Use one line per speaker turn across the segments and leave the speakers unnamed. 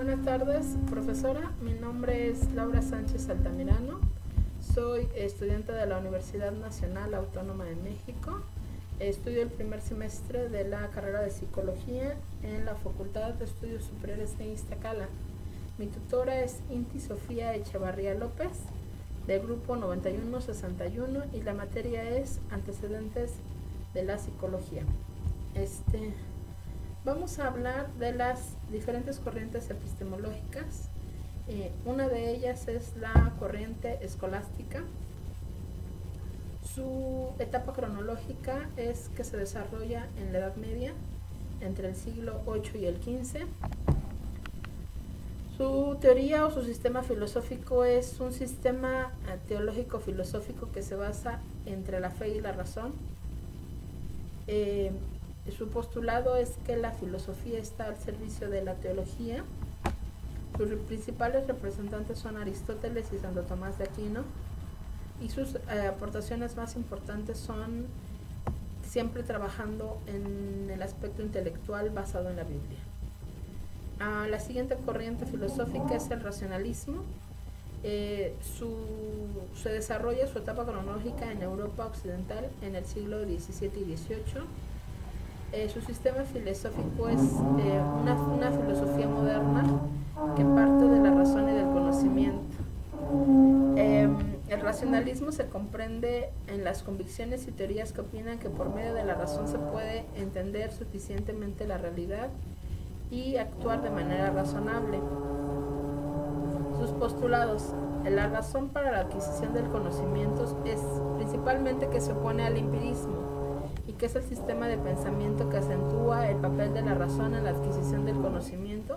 Buenas tardes, profesora. Mi nombre es Laura Sánchez Altamirano. Soy estudiante de la Universidad Nacional Autónoma de México. Estudio el primer semestre de la carrera de Psicología en la Facultad de Estudios Superiores de Iztacala. Mi tutora es Inti Sofía Echevarría López, del grupo 9161, y la materia es Antecedentes de la Psicología. Vamos a hablar de las diferentes corrientes epistemológicas. Una de ellas es la corriente escolástica. Su etapa cronológica es que se desarrolla en la Edad Media, entre el siglo VIII y el XV. Su teoría o su sistema filosófico es un sistema teológico-filosófico que se basa entre la fe y la razón. Su postulado es que la filosofía está al servicio de la teología. Sus principales representantes son Aristóteles y Santo Tomás de Aquino, y sus aportaciones más importantes son siempre trabajando en el aspecto intelectual basado en la Biblia. La siguiente corriente filosófica es el racionalismo. Se desarrolla su etapa cronológica en Europa occidental en el siglo XVII y XVIII. Su sistema filosófico es una filosofía moderna que parte de la razón y del conocimiento. El racionalismo se comprende en las convicciones y teorías que opinan que por medio de la razón se puede entender suficientemente la realidad y actuar de manera razonable. Sus postulados: la razón para la adquisición del conocimiento es principalmente que se opone al empirismo, y que es el sistema de pensamiento que acentúa el papel de la razón en la adquisición del conocimiento,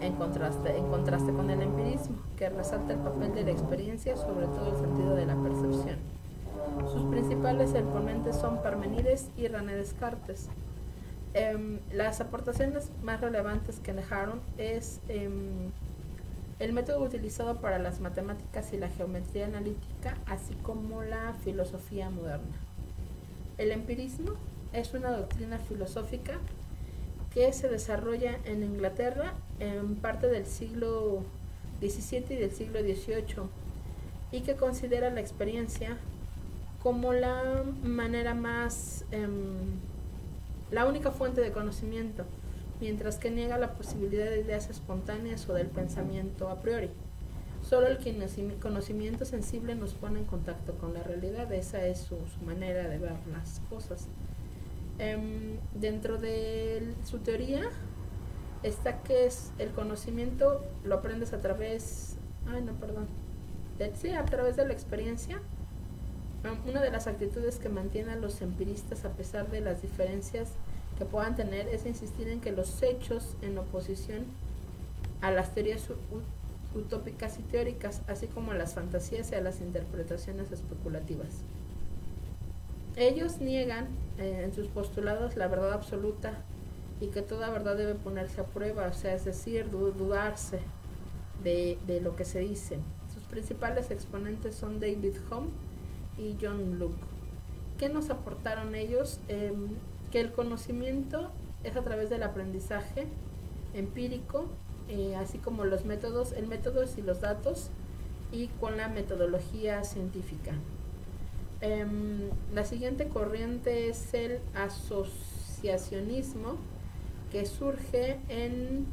en contraste con el empirismo, que resalta el papel de la experiencia, sobre todo el sentido de la percepción. Sus principales exponentes son Parmenides y René Descartes. Las aportaciones más relevantes que dejaron es el método utilizado para las matemáticas y la geometría analítica, así como la filosofía moderna. El empirismo es una doctrina filosófica que se desarrolla en Inglaterra en parte del siglo XVII y del siglo XVIII, y que considera la experiencia como la manera más, la única fuente de conocimiento, mientras que niega la posibilidad de ideas espontáneas o del pensamiento a priori. Solo el conocimiento sensible nos pone en contacto con la realidad. Esa es su manera de ver las cosas. Dentro de su teoría está que el conocimiento lo aprendes a través de la experiencia. Una de las actitudes que mantienen a los empiristas a pesar de las diferencias que puedan tener es insistir en que los hechos en oposición a las teorías utópicas y teóricas, así como a las fantasías y a las interpretaciones especulativas. Ellos niegan en sus postulados la verdad absoluta y que toda verdad debe ponerse a prueba, o sea, es decir, dudarse de lo que se dice. Sus principales exponentes son David Hume y John Locke. ¿Qué nos aportaron ellos? Que el conocimiento es a través del aprendizaje empírico, así como los métodos, el método y los datos, y con la metodología científica. La siguiente corriente es el asociacionismo, que surge en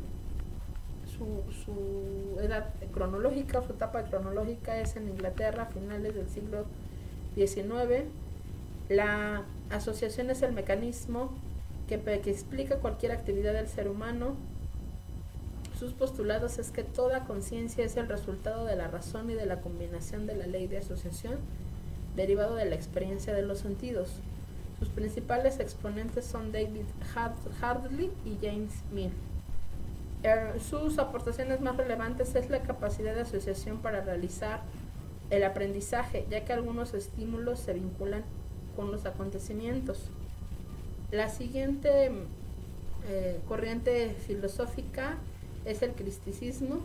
su edad cronológica, su etapa cronológica es en Inglaterra a finales del siglo XIX. La asociación es el mecanismo que explica cualquier actividad del ser humano. Sus postulados es que toda conciencia es el resultado de la razón y de la combinación de la ley de asociación derivado de la experiencia de los sentidos. Sus principales exponentes son David Hartley y James Mill. Sus aportaciones más relevantes es la capacidad de asociación para realizar el aprendizaje, ya que algunos estímulos se vinculan con los acontecimientos. La siguiente corriente filosófica es el cristicismo,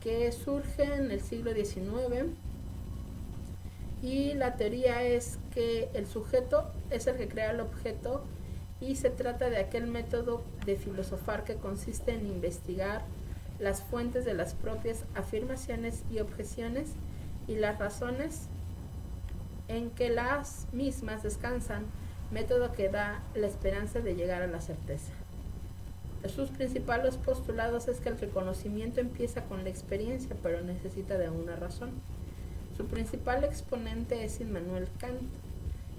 que surge en el siglo XIX, y la teoría es que el sujeto es el que crea el objeto, y se trata de aquel método de filosofar que consiste en investigar las fuentes de las propias afirmaciones y objeciones y las razones en que las mismas descansan, método que da la esperanza de llegar a la certeza. Sus principales postulados es que el reconocimiento empieza con la experiencia, pero necesita de una razón. Su principal exponente es Immanuel Kant,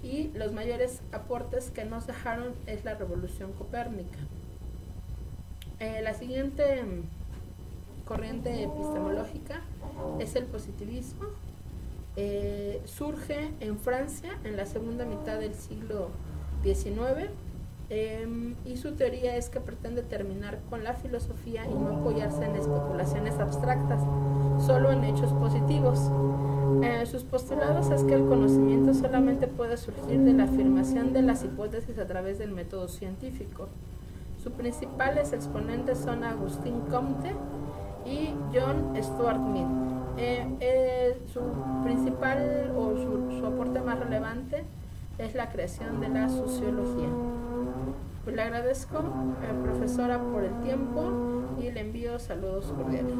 y los mayores aportes que nos dejaron es la revolución copérnica. La siguiente corriente epistemológica es el positivismo. Surge en Francia en la segunda mitad del siglo XIX, y su teoría es que pretende terminar con la filosofía y no apoyarse en especulaciones abstractas, solo en hechos positivos. Sus postulados es que el conocimiento solamente puede surgir de la afirmación de las hipótesis a través del método científico. Sus principales exponentes son Agustín Comte y John Stuart Mill. Su principal o su aporte más relevante es la creación de la sociología. Pues le agradezco, profesora, por el tiempo y le envío saludos cordiales.